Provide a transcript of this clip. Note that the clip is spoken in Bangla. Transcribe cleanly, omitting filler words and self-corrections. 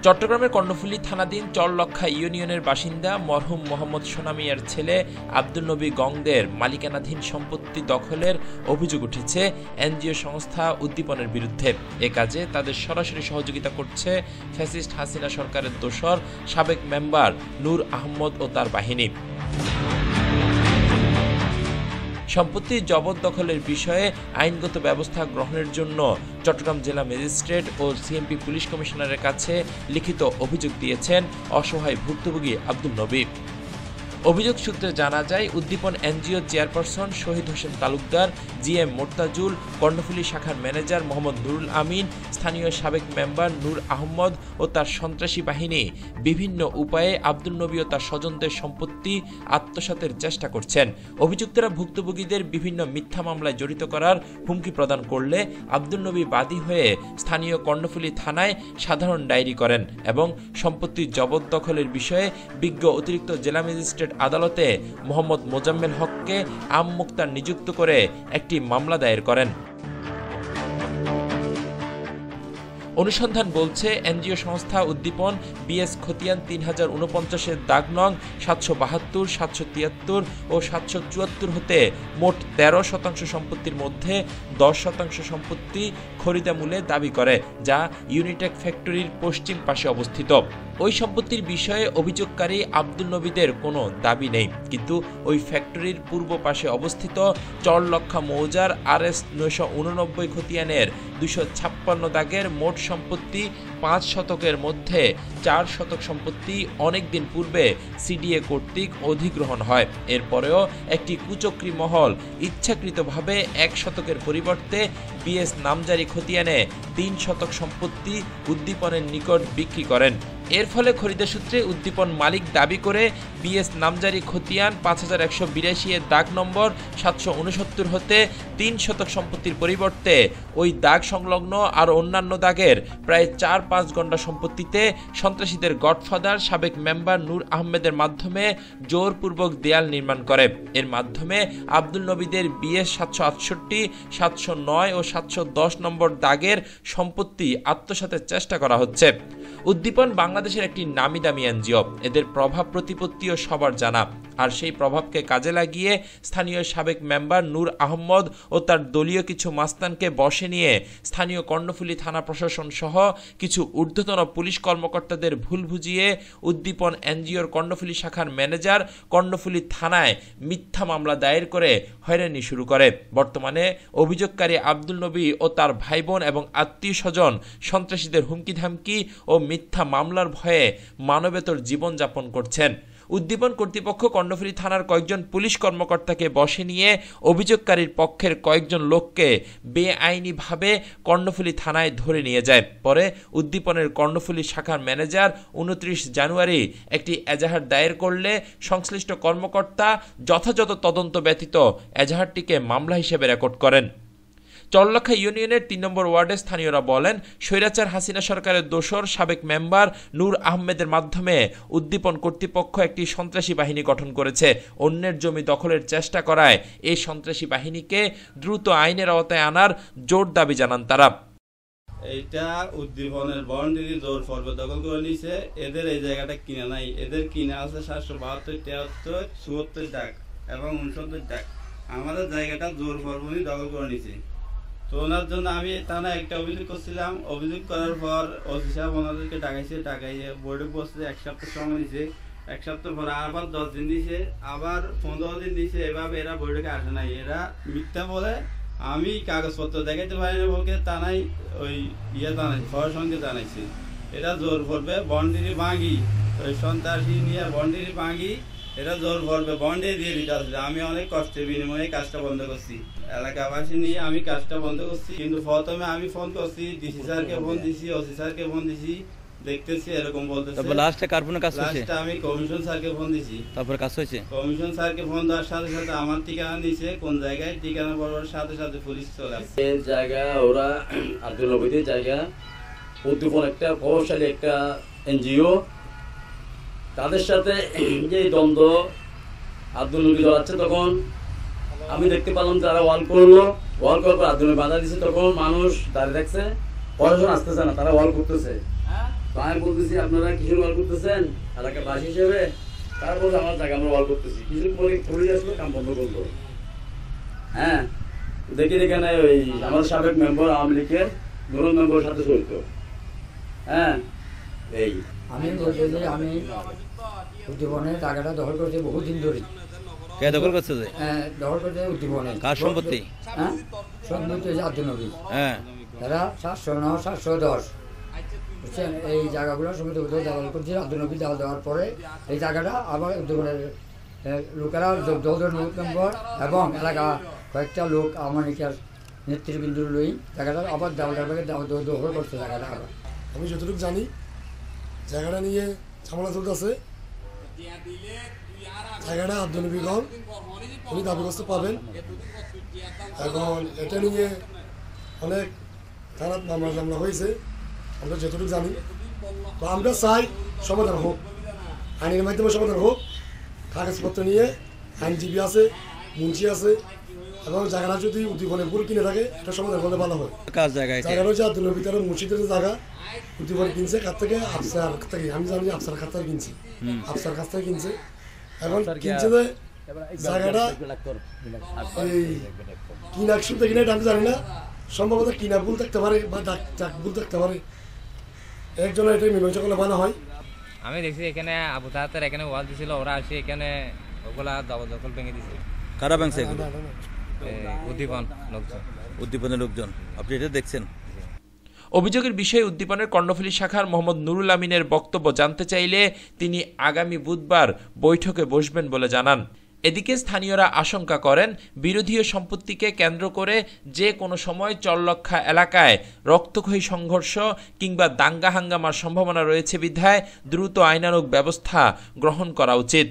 চট্টগ্রামের কর্ণফুলী থানাধীন চরলক্ষা ইউনিয়নের বাসিন্দা মরহুম মোহাম্মদ সোনা মিয়ার ছেলে আব্দুল নবী গংদের মালিকানাধীন সম্পত্তি দখলের অভিযোগ উঠেছে এনজিও সংস্থা উদ্দীপনের বিরুদ্ধে। এ কাজে তাদের সরাসরি সহযোগিতা করছে ফ্যাসিস্ট হাসিনা সরকারের দোসর সাবেক মেম্বার নূর আহমদ ও তার বাহিনী। সম্পত্তি জবরদখলের বিষয়ে আইনগত ব্যবস্থা গ্রহণের জন্য চট্টগ্রাম জেলা ম্যাজিস্ট্রেট ও সিএমপি পুলিশ কমিশনারের কাছে লিখিত অভিযোগ দিয়েছেন অসহায় ভুক্তভোগী আব্দুল নবী। অভিযোগ সূত্রে জানা যায়, উদ্দীপন এনজিও চেয়ারপারসন শহীদ হোসেন তালুকদার, জিএম মোর্তাজুল, কর্ণফুলী শাখার ম্যানেজার মোহাম্মদ নুরুল আমিন, স্থানীয় সাবেক মেম্বার নূর আহমদ ও তার সন্ত্রাসী বাহিনী বিভিন্ন উপায়ে আব্দুল নবী ও তার স্বজনদের সম্পত্তি আত্মসাতের চেষ্টা করছেন। অভিযুক্তরা ভুক্তভোগীদের বিভিন্ন মিথ্যা মামলায় জড়িত করার হুমকি প্রদান করলে আব্দুল নবী বাদী হয়ে স্থানীয় কর্ণফুলী থানায় সাধারণ ডায়েরি করেন এবং সম্পত্তি জবরদখলের বিষয়ে বিজ্ঞ অতিরিক্ত জেলা ম্যাজিস্ট্রেট আদালতে মোহাম্মদ মোজাম্মেল হককে আম মুক্তার নিযুক্ত করে একটি মামলা দায়ের করেন। অনুসন্ধান বলছে, এনজিও সংস্থা উদ্দীপন বিএস খতিয়ান 3049-এর দাগ নং 772, 773 ও 774 হতে মোট 13% সম্পত্তির মধ্যে 10% সম্পত্তি খরিদামূলে দাবি করে, যা ইউনিটেক ফ্যাক্টরির পশ্চিম পাশে অবস্থিত। ওই সম্পত্তির বিষয়ে অভিযোগকারী আব্দুল নবীদের কোনো দাবি নেই, কিন্তু ওই ফ্যাক্টরির পূর্ব পাশে অবস্থিত চরলক্ষা মৌজার RS 989 খতিয়ানের 256 দাগের মোট সম্পত্তি 5 শতকের মধ্যে 4 শতক সম্পত্তি অনেকদিন পূর্বে সিডিএ কর্তৃক অধিগ্রহণ হয়। এরপরেও একটি কুচক্রী মহল ইচ্ছাকৃতভাবে 1 শতকের পরিবর্তে বিএস নামজারি খতিয়ানে 3 শতক সম্পত্তি উদ্দীপনের নিকট বিক্রি করেন। এর ফলে খরিদের সূত্রে উদ্দীপন মালিক দাবি করে বিএস নামজারি খতিয়ান 5182 এর দাগ নম্বর 769 হতে 3 শতক সম্পত্তির পরিবর্তে ওই দাগ সংলগ্ন আর অন্যান্য দাগের প্রায় 4-5 গন্ডা সম্পত্তিতে সন্ত্রাসীদের গডফাদার সাবেক মেম্বার নূর আহমেদের মাধ্যমে জোরপূর্বক দেয়াল নির্মাণ করে। এর মাধ্যমে আব্দুল নবীদের বিএস 768, 709 ও 710 নম্বর দাগের সম্পত্তি আত্মসাতের চেষ্টা করা হচ্ছে। উদ্দীপন বাংলাদেশের একটি নামি দামি এনজিও। এদের প্রভাব প্রতিপত্তিও সবার জানা, আর সেই প্রভাবকে কাজে লাগিয়ে স্থানীয় সাবেক মেম্বার নূর আহমদ ও তার দলীয় কিছু মাস্তানকে বশে নিয়ে স্থানীয় কর্ণফুলী থানা প্রশাসন সহ কিছু ঊর্ধ্বতন পুলিশ কর্মকর্তাদের ভুল বুঝিয়ে উদ্দীপন এনজিওর কর্ণফুলী শাখার ম্যানেজার কর্ণফুলী থানায় মিথ্যা মামলা দায়ের করে হয়রানি শুরু করে। বর্তমানে অভিযোগকারী আব্দুল নবী ও তার ভাই বোন এবং আত্মীয় স্বজন সন্ত্রাসীদের হুমকি ধামকি ও মিথ্যা মামলার ভয়ে মানবেতর জীবনযাপন করছেন। উদ্দীপন কর্তৃপক্ষ কর্ণফুলী থানার কয়েকজন পুলিশ কর্মকর্তাকে বশে নিয়ে অভিযোগকারীর পক্ষের কয়েকজন লোককে বেআইনিভাবে কর্ণফুলী থানায় ধরে নিয়ে যায়। পরে উদ্দীপনের কর্ণফুলী শাখার ম্যানেজার 29 জানুয়ারি একটি এজাহার দায়ের করলে সংশ্লিষ্ট কর্মকর্তা যথাযথ তদন্ত ব্যতীত এজাহারটিকে মামলা হিসেবে রেকর্ড করেন। চরলক্ষা ইউনিয়নের 3 নম্বর ওয়ার্ডের স্থানীয়রা বলেন, স্বৈরাচার হাসিনা সরকারের দোসর সাবেক মেম্বার নূর আহমেদের মাধ্যমে উদ্দীপন কর্তৃপক্ষ একটি সন্ত্রাসী বাহিনী গঠন করেছে। অন্যের জমি দখলের চেষ্টা করায় এই সন্ত্রাসী বাহিনীকে দ্রুত আইনের আওতায় আনার জোর দাবি জানান তারা। এইটা উদ্দীপনের বন্ডেরই জোর পর্বে দখল করে নিয়েছে। এদের এই জায়গাটা কিনে নাই, এদের কিনে আছে 772, 73, 74 দাগ এবং 69 দাগ। আমাদের জায়গাটা জোর পর্বই দখল করে নিয়েছে। তো ওনার জন্য আমি থানা একটা অভিযোগ করছিলাম। অভিযোগ করার পর ওসি সাহেব ওনাদেরকে ডাকাইয়ে বোর্ডে বসছে। 1 সপ্তাহ সময় দিয়েছে। 1 সপ্তাহ পরে আবার 10 দিন দিয়েছে, আবার 15 দিন দিয়েছে। এভাবে এরা বোর্ডে আসে নাই। এরা মিথ্যা বলে। আমি কাগজপত্র দেখাইতে পারি না বলকে থানায় ওই জানাইছি, ফরের সঙ্গে জানাইছি। এরা জোর করবে বন্ডেরই ভাঙি, ওই সন্ত্রাসী নিয়ে বন্ডেরই ভাঙি এটা জোর করবে, বন্ডে দিয়ে দিতে আসলে। আমি অনেক কষ্টের বিনিময়ে কাজটা বন্ধ করছি, এলাকাবাসী নিয়ে আমি কাজটা বন্ধ করছি। কিন্তু প্রথমে আমি ফোন করছি, ডিসি স্যারকে ফোন দিছি, ওসি স্যারকে ফোন দিছি, দেখতেছি এরকম বলতেছে। তারপর লাস্টে কার ফোনে কাজ হয়েছে? লাস্টে আমি কমিশন স্যারকে ফোন দিছি। তারপর কাজ হয়েছে? কমিশন স্যারকে ফোন দেওয়ার সাথে সাথে আমার ঠিকানা নিছে, কোন জায়গায় ঠিকানা বলার সাথে সাথে পুলিশ চলে আসে। এই জায়গা ওরা আব্দুল নবীদের জায়গা, উদ্দীপন একটা প্রভাবশালী একটা এনজিও, তাদের সাথে যে দ্বন্দ্ব আব্দুল নবী জড়াচ্ছে। তখন আমি দেখতে পেলাম তারা ওয়াল করলো, ওয়াল করার পর আব্দুল নবী বাধা দিচ্ছে। তখন মানুষ দাঁড়িয়ে দেখছে, প্রশাসন আসতেছে না, তারা ওয়াল করতেছে। তো আমি বলতেছি আপনারা কিসের ওয়াল করতেছেন এলাকাবাসী হিসেবে, তারপর আমার জায়গা আমরা ওয়াল করতেছি, কিছু পরে পুলিশ আসলো, কাম বন্ধ করলো। হ্যাঁ, দেখি এখানে ওই আমাদের সাবেক মেম্বার আওয়ামী লীগের নুরুল মেম্বারের সাথে জড়িত। হ্যাঁ, এই আমি বলতে যে আমি উদ্দীপনের জায়গাটা দখল করতে বহুদিন ধরে। কে দখল করছে যে? দখল করতে উদ্দীপনে। কার সম্পত্তি? হ্যাঁ, সম্পত্তি হচ্ছে আব্দুল নবী। হ্যাঁ, এরা 709, 710 বুঝছেন, এই জায়গাগুলো সমিতি দখল করছে। আব্দুল নবী দখল দেওয়ার পরে এই জায়গাটা আবার উদ্দীপনের লোকেরা দলের মেম্বার এবং এলাকা কয়েকটা লোক আমার নেতৃবৃন্দুর লই জায়গাটা আবার দখল করছে জায়গাটা আবার। আমি যতটুকু জানি জায়গাটা নিয়ে ঝামেলা চলতেছে। জায়গাটা আব্দুল নবী খান উনি দাবিগ্রস্ত পাবেন। এখন এটা নিয়ে অনেক খারাপ মামলা হয়েছে, আমরা যতটুকু জানি। তো আমরা চাই সমাধান হোক, আইনের মাধ্যমে সমাধান হোক। কাগজপত্র নিয়ে আইনজীবী আছে, মুন্সি আছে, এবং জায়গাটা যদি উদ্দীপনের ভুল কিনে থাকে এটা সমাধান করলে ভালো হয়। কার জায়গা এটা? জায়গাটা হচ্ছে আব্দুল নবী তার মুর্শিদের জায়গা, উদ্দীপন কিনছে কাছ থেকে আফসার থেকে, আমি জানি আফসার কাছ থেকে কিনছি, আফসার কাছ থেকে কিনছে। এখন কিনছে যে জায়গাটা এই কিনা শুনতে কিনা এটা আমি জানি না, সম্ভবত কিনা ভুল থাকতে পারে বা ডাক ভুল থাকতে পারে। একজনের এটা মীমাংসা করলে ভালো হয়। আমি দেখছি এখানে আবু তাহাতের এখানে ওয়াল দিছিল, ওরা আসে এখানে ওগুলা জবরদখল ভেঙে দিছে। কারা ভাঙছে এগুলো? উদ্দীপন লোকজন। উদ্দীপনের লোকজন। আপনি এটা দেখছেন? অভিযোগের বিষয়ে উদ্দীপনের কর্ণফুলী শাখার মোহাম্মদ নুরুল আমিনের বক্তব্য জানতে চাইলে তিনি আগামী বুধবার বৈঠকে বসবেন বলে জানান। এদিকে স্থানীয়রা আশঙ্কা করেন বিরোধী সম্পত্তিকে কেন্দ্র করে যে কোনো সময় চরলক্ষা এলাকায় রক্তক্ষয়ী সংঘর্ষ কিংবা দাঙ্গা হাঙ্গামার সম্ভাবনা রয়েছে বিধায় দ্রুত আইনানুগ ব্যবস্থা গ্রহণ করা উচিত।